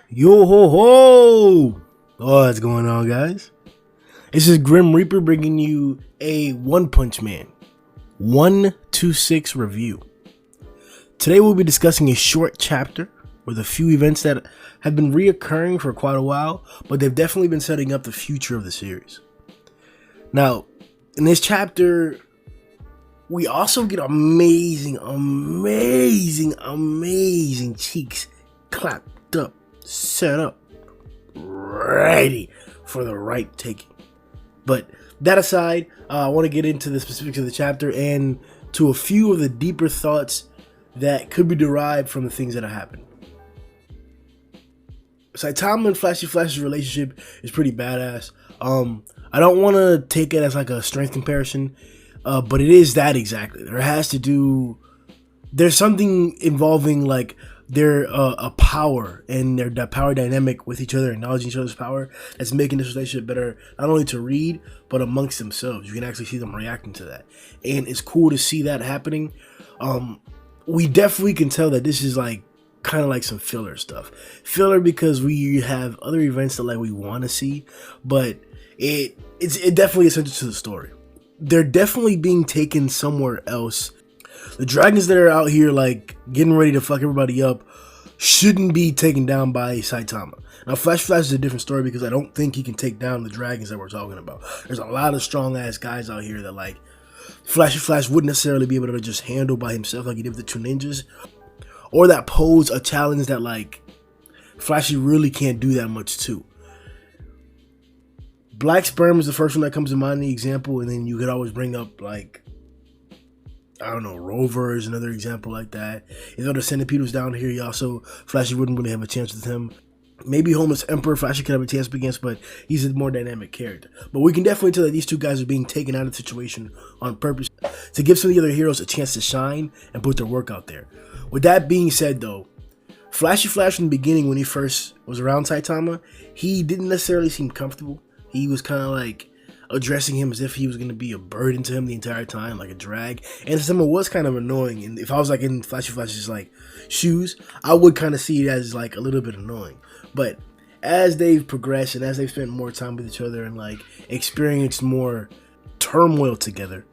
Yo ho ho! What's going on, guys? This is Grim Reaper bringing you a One Punch Man 126 review. Today we'll be discussing a short chapter with a few events that have been reoccurring for quite a while, but they've definitely been setting up the future of the series. Now, in this chapter, we also get amazing cheeks clapped up, set up, ready for the right taking. But that aside, I want to get into the specifics of the chapter and to a few of the deeper thoughts that could be derived from the things that have happened. Saitama and Flashy Flash's relationship is pretty badass. I don't want to take it as like a strength comparison, but it is that exactly. There's something involving like their a power and their power dynamic with each other, acknowledging each other's power, that's making this relationship better, not only to read, but amongst themselves. You can actually see them reacting to that. And it's cool to see that happening. We definitely can tell that this is like kind of like some filler stuff. Filler because we have other events that like we want to see, but it definitely is essential to the story. They're definitely being taken somewhere else. The dragons that are out here like getting ready to fuck everybody up shouldn't be taken down by Saitama. Now Flash is a different story because I don't think he can take down the dragons that we're talking about. There's a lot of strong ass guys out here that like Flash wouldn't necessarily be able to just handle by himself like he did with the two ninjas, or that pose a challenge that like Flashy really can't do that much too. Black Sperm is the first one that comes to mind, the example, and then you could always bring up like, I don't know, Rover is another example like that. If the Centipede was down here, Flashy wouldn't really have a chance with him. Maybe Homeless Emperor, Flashy could have a chance against, but he's a more dynamic character. But we can definitely tell that these two guys are being taken out of the situation on purpose to give some of the other heroes a chance to shine and put their work out there. With that being said, though, Flash from the beginning, when he first was around Saitama, he didn't necessarily seem comfortable. He was kind of like addressing him as if he was going to be a burden to him the entire time, like a drag. And Saitama was kind of annoying. And if I was like in Flash's like shoes, I would kind of see it as like a little bit annoying. But as they've progressed and as they've spent more time with each other and like experienced more turmoil together,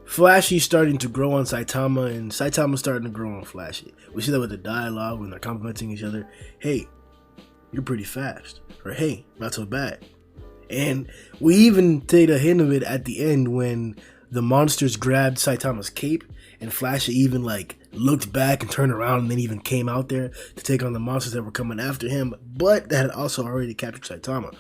Flashy's starting to grow on Saitama and Saitama's starting to grow on Flashy. We see that with the dialogue when they're complimenting each other. Hey, you're pretty fast. Or hey, not so bad. And we even take a hint of it at the end when the monsters grabbed Saitama's cape and Flashy even like looked back and turned around and then even came out there to take on the monsters that were coming after him, but that had also already captured Saitama.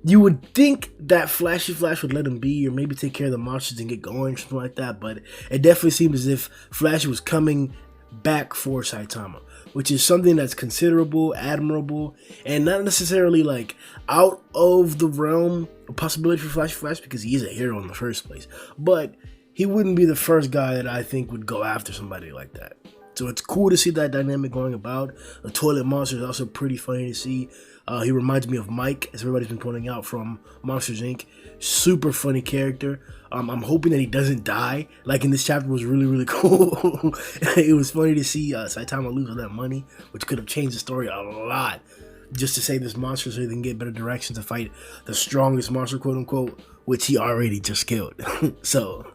You would think that Flash would let him be or maybe take care of the monsters and get going or something like that, but it definitely seemed as if Flash was coming back for Saitama, which is something that's considerable, admirable, and not necessarily like out of the realm of possibility for Flash because he is a hero in the first place. But he wouldn't be the first guy that I think would go after somebody like that. So it's cool to see that dynamic going about. The toilet monster is also pretty funny to see. He reminds me of Mike, as everybody's been pointing out from Monsters Inc. Super funny character. I'm hoping that he doesn't die. Like in this chapter was really cool. It was funny to see Saitama lose all that money, which could have changed the story a lot. Just to save this monster so he can get better direction to fight the strongest monster, quote unquote, which he already just killed. So,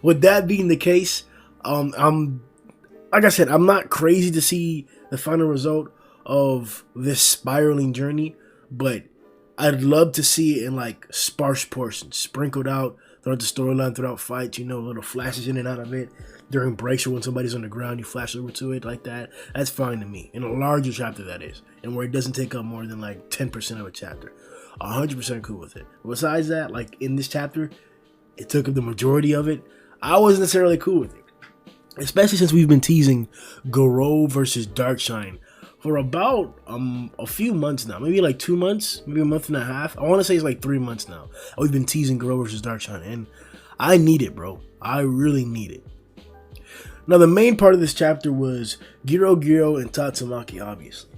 with that being the case, like I said, I'm not crazy to see the final result of this spiraling journey, but I'd love to see it in like sparse portions, sprinkled out throughout the storyline, throughout fights, little flashes in and out of it. During breaks or when somebody's on the ground, you flash over to it like that. That's fine to me. In a larger chapter, that is. And where it doesn't take up more than like 10% of a chapter. 100% cool with it. Besides that, like in this chapter, it took up the majority of it. I wasn't necessarily cool with it. Especially since we've been teasing Gyoro versus Darkshine for about a few months now. Maybe like 2 months, maybe a month and a half. I want to say it's like 3 months now. We've been teasing Gyoro versus Darkshine, and I need it, bro. I really need it. Now, the main part of this chapter was Gyoro Gyoro and Tatsumaki, obviously.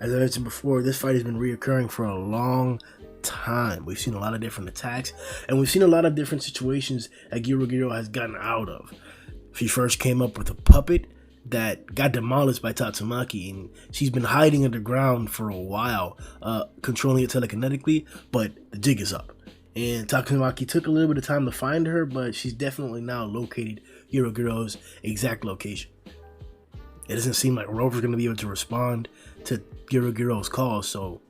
As I mentioned before, this fight has been reoccurring for a long time. We've seen a lot of different attacks, and we've seen a lot of different situations that Gyoro Gyoro has gotten out of. He first came up with a puppet, that got demolished by Tatsumaki, and she's been hiding underground for a while, controlling it telekinetically, but the jig is up. And Tatsumaki took a little bit of time to find her, but she's definitely now located Gyoro Gyoro's exact location. It doesn't seem like Rover's going to be able to respond to Gyoro Gyoro's calls, so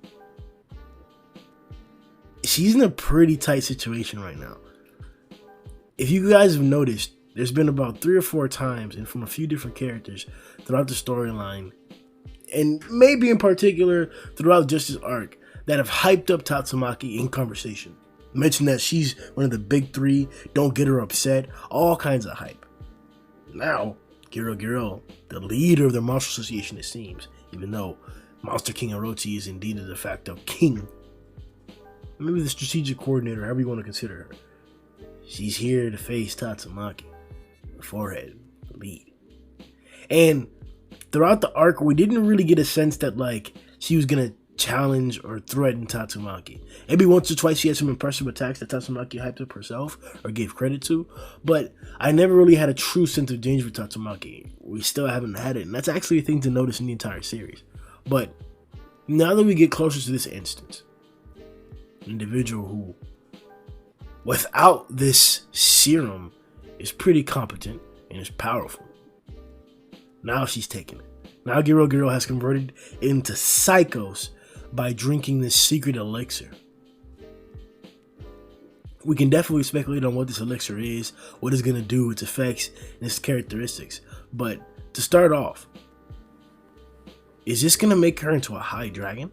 she's in a pretty tight situation right now. If you guys have noticed, there's been about 3 or 4 times, and from a few different characters throughout the storyline, and maybe in particular throughout Justice Arc, that have hyped up Tatsumaki in conversation. Mentioned that she's one of the big 3, don't get her upset, all kinds of hype. Now, Gyoro Gyoro, the leader of the Monster Association, it seems, even though Monster King Orochi is indeed a de facto king, maybe the strategic coordinator, however you want to consider her, she's here to face Tatsumaki. The forehead, the lead. And throughout the arc, we didn't really get a sense that like she was gonna challenge or threaten Tatsumaki. Maybe once or twice she had some impressive attacks that Tatsumaki hyped up herself or gave credit to, but I never really had a true sense of danger for Tatsumaki. We still haven't had it, and that's actually a thing to notice in the entire series. But now that we get closer to this instance, an individual who, without this serum, is pretty competent and is powerful. Now she's taking it. Now Gyoro Gyoro has converted into Psykos by drinking this secret elixir. We can definitely speculate on what this elixir is, what it's going to do, its effects, and its characteristics. But to start off, is this going to make her into a high dragon?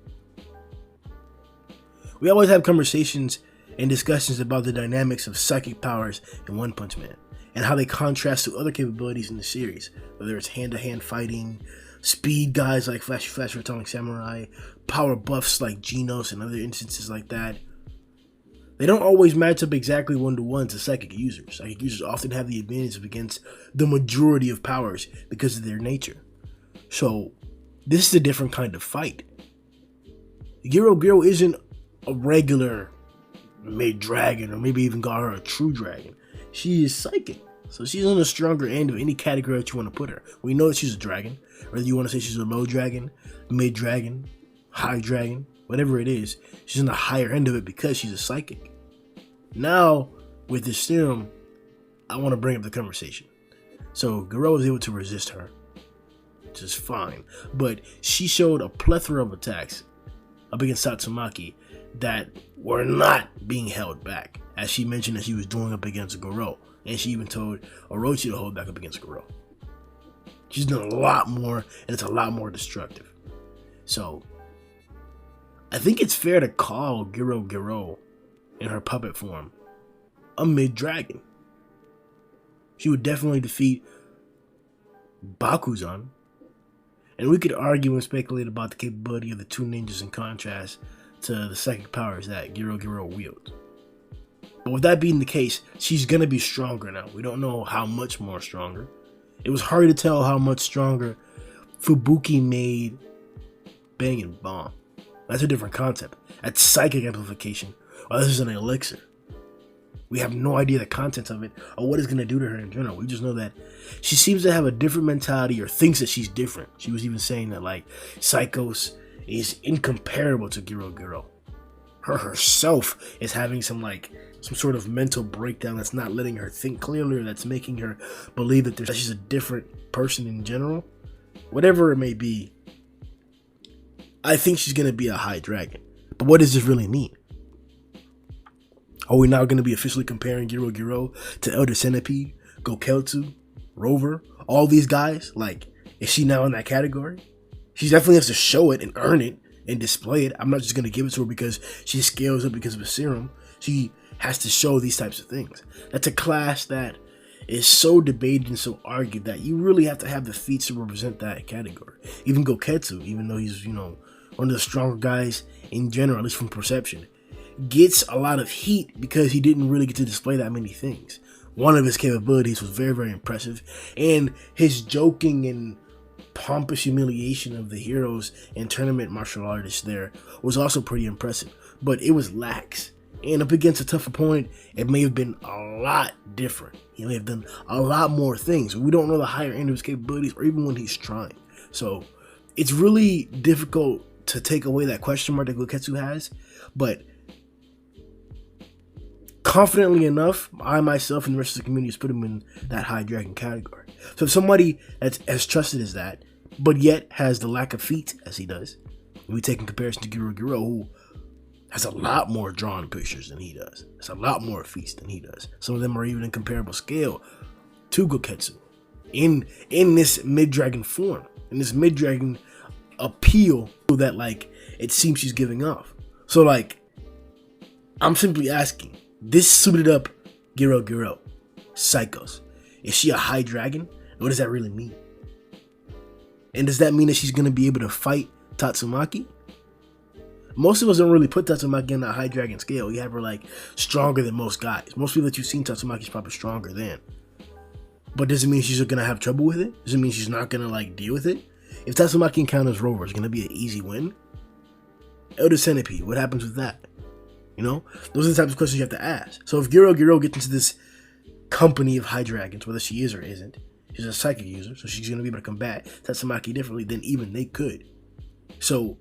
We always have conversations and discussions about the dynamics of psychic powers in One Punch Man, and how they contrast to other capabilities in the series, whether it's hand-to-hand fighting, speed guys like Flash Atomic Samurai, power buffs like Genos, and other instances like that. They don't always match up exactly one-to-one to psychic users. Psychic users often have the advantage against the majority of powers because of their nature. So, this is a different kind of fight. Gyoro Gyoro isn't a regular mid-dragon, or maybe even call her a true dragon. She is psychic, so she's on the stronger end of any category that you want to put her. We know that she's a dragon, whether you want to say she's a low dragon, mid dragon, high dragon, whatever it is, she's on the higher end of it because she's a psychic. Now, with this serum, I want to bring up the conversation. So, Gyoro was able to resist her, which is fine, but she showed a plethora of attacks up against Tatsumaki that were not being held back, as she mentioned that she was doing up against Gyoro, and she even told Orochi to hold back up against Gyoro. She's done a lot more, and it's a lot more destructive. So, I think it's fair to call Gyoro Gyoro, in her puppet form, a mid-dragon. She would definitely defeat Bakuzan, and we could argue and speculate about the capability of the 2 ninjas in contrast to the psychic powers that Gyoro Gyoro wields. But with that being the case, she's gonna be stronger now. We don't know how much more stronger. It was hard to tell how much stronger Fubuki made Bangin' Bomb. That's a different concept. That's psychic amplification. Or this is an elixir. We have no idea the contents of it or what it's gonna do to her in general. We just know that she seems to have a different mentality, or thinks that she's different. She was even saying that like Psykos is incomparable to Gyoro Gyoro. Her herself is having some sort of mental breakdown that's not letting her think clearly, or that's making her believe that she's a different person in general. Whatever it may be, I think she's going to be a high dragon. But what does this really mean? Are we now going to be officially comparing Gyoro Gyoro to Elder Centipede, Goketsu, Rover, all these guys? Like, is she now in that category? She definitely has to show it and earn it and display it. I'm not just going to give it to her because she scales up because of a serum. She has to show these types of things. That's a class that is so debated and so argued that you really have to have the feats to represent that category. Even Goketsu, even though he's, one of the stronger guys in general, at least from perception, gets a lot of heat because he didn't really get to display that many things. One of his capabilities was very, very impressive, and his joking and pompous humiliation of the heroes and tournament martial artists there was also pretty impressive, but it was lax. And up against a tough opponent, it may have been a lot different. He may have done a lot more things. We don't know the higher end of his capabilities or even when he's trying. So it's really difficult to take away that question mark that Goketsu has. But confidently enough, I myself and the rest of the community has put him in that high dragon category. So if somebody that's as trusted as that, but yet has the lack of feet as he does, we take in comparison to Gyoro Gyoro, who has a lot more drawn pictures than he does. Has a lot more feats than he does. Some of them are even in comparable scale to Goketsu in this mid-dragon form, in this mid-dragon appeal that like it seems she's giving off. So like, I'm simply asking, this suited up Gyoro Gyoro, Psykos, is she a high dragon? What does that really mean? And does that mean that she's going to be able to fight Tatsumaki? Most of us don't really put Tatsumaki in that high dragon scale. You have her like stronger than most guys. Most people that you've seen, Tatsumaki's probably stronger than. But does it mean she's going to have trouble with it? Does it mean she's not going to like deal with it? If Tatsumaki encounters Rover, it's going to be an easy win. Elder Centipede, what happens with that? You know, those are the types of questions you have to ask. So if Gyoro Gyoro gets into this company of high dragons, whether she is or isn't, she's a psychic user, so she's going to be able to combat Tatsumaki differently than even they could. So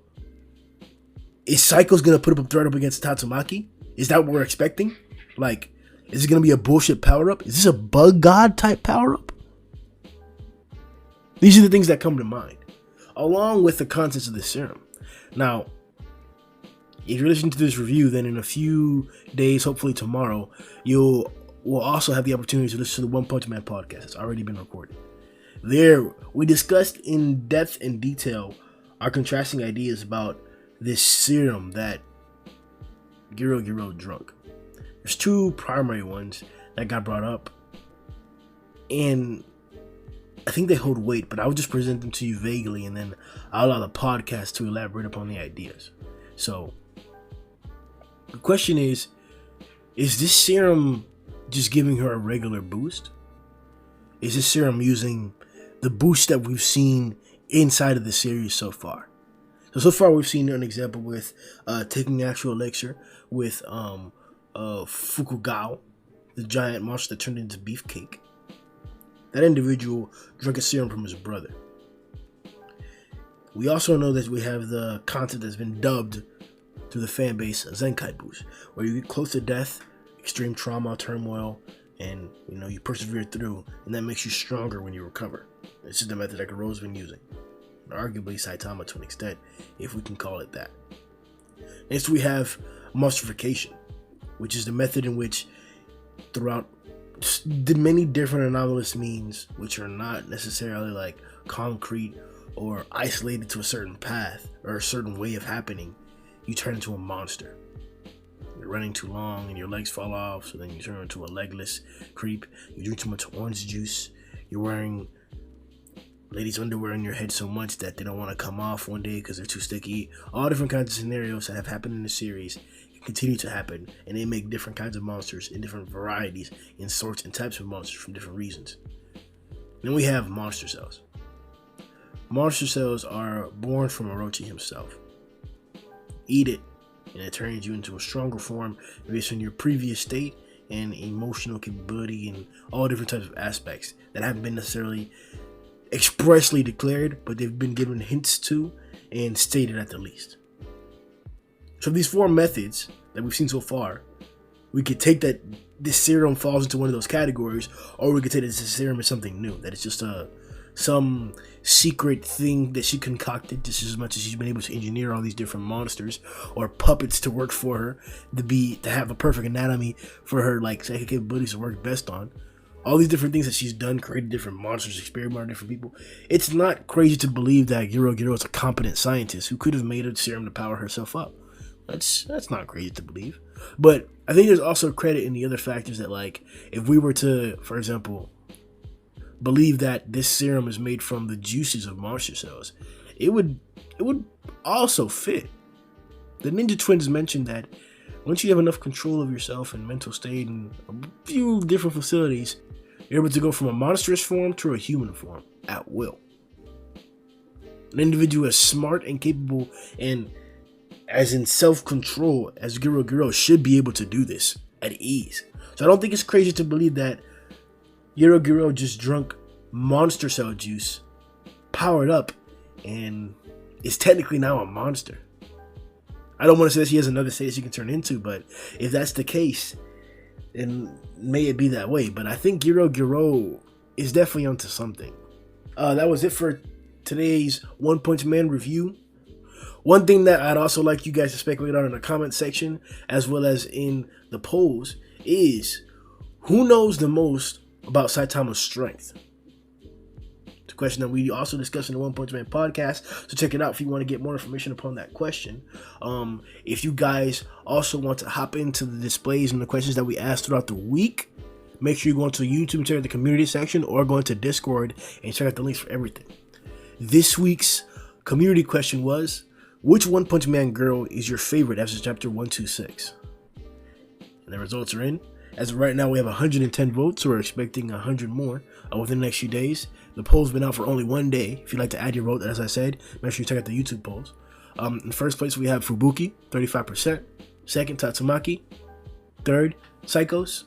is Psykos going to put up a threat up against Tatsumaki? Is that what we're expecting? Like, is it going to be a bullshit power-up? Is this a bug god type power-up? These are the things that come to mind, along with the contents of this serum. Now, if you're listening to this review, then in a few days, hopefully tomorrow, you will also have the opportunity to listen to the One Punch Man podcast. It's already been recorded. There, we discussed in depth and detail our contrasting ideas about this serum that Gyoro Gyoro drunk. There's two primary ones that got brought up, and I think they hold weight, but I'll just present them to you vaguely, and then I'll allow the podcast to elaborate upon the ideas. So, the question is this serum just giving her a regular boost? Is this serum using the boost that we've seen inside of the series so far? So far we've seen an example with taking actual Elixir with Fukugao, the giant monster that turned into Beefcake. That individual drank a serum from his brother. We also know that we have the concept that's been dubbed through the fan base Zenkai boost, where you get close to death, extreme trauma, turmoil, and you persevere through, and that makes you stronger when you recover. This is the method that Gyoro's been using. Arguably Saitama to an extent, if we can call it that. Next we have monstrification, which is the method in which throughout the many different anomalous means, which are not necessarily like concrete or isolated to a certain path or a certain way of happening, you turn into a monster. You're running too long and your legs fall off, so then you turn into a legless creep. You drink too much orange juice. You're wearing ladies' underwear on your head so much that they don't want to come off one day because they're too sticky. All different kinds of scenarios that have happened in the series continue to happen, and they make different kinds of monsters in different varieties in sorts and types of monsters from different reasons. Then we have monster cells. Monster cells are born from Orochi himself. Eat it, and it turns you into a stronger form based on your previous state and emotional capability and all different types of aspects that haven't been necessarily expressly declared, but they've been given hints to and stated at the least. So these four methods that we've seen so far, we could take that this serum falls into one of those categories, or we could take that this serum is something new, that it's just some secret thing that she concocted just as much as she's been able to engineer all these different monsters or puppets to work for her to have a perfect anatomy for her like psychic capabilities to work best on. All these different things that she's done, created different monsters, experimented on different people. It's not crazy to believe that Gyoro Gyoro is a competent scientist who could have made a serum to power herself up. That's not crazy to believe. But I think there's also credit in the other factors that, like, if we were to, for example, believe that this serum is made from the juices of monster cells, it would also fit. The Ninja Twins mentioned that once you have enough control of yourself and mental state in a few different facilities, you're able to go from a monstrous form to a human form at will. An individual as smart and capable and as in self-control as Gyoro Gyoro should be able to do this at ease. So I don't think it's crazy to believe that Gyoro Gyoro just drunk monster cell juice, powered up, and is technically now a monster. I don't want to say that he has another stage he can turn into, but if that's the case, then may it be that way. But I think Gyoro Gyoro is definitely onto something. That was it for today's One Punch Man review. One thing that I'd also like you guys to speculate on in the comment section, as well as in the polls, is who knows the most about Saitama's strength? It's a question that we also discussed in the One Punch Man podcast, so check it out if you want to get more information upon that question. If you guys also want to hop into the displays and the questions that we asked throughout the week, make sure you go into YouTube and check out the community section, or go into Discord and check out the links for everything. This week's community question was, which One Punch Man girl is your favorite after chapter 126? And the results are in. As of right now, we have 110 votes, so we're expecting 100 more within the next few days. The poll's been out for only one day. If you'd like to add your vote, as I said, make sure you check out the YouTube polls. In first place, we have Fubuki, 35%. Second, Tatsumaki. Third, Psykos.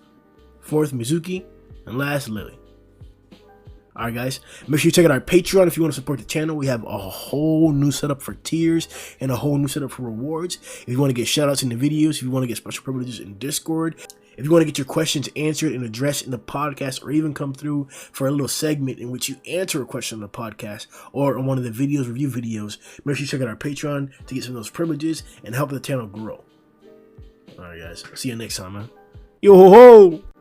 Fourth, Mizuki. And last, Lily. Alright guys, make sure you check out our Patreon if you want to support the channel. We have a whole new setup for tiers and a whole new setup for rewards. If you want to get shoutouts in the videos, if you want to get special privileges in Discord, if you want to get your questions answered and addressed in the podcast, or even come through for a little segment in which you answer a question on the podcast or on one of the videos, review videos, make sure you check out our Patreon to get some of those privileges and help the channel grow. Alright guys, see you next time, man. Yo ho ho!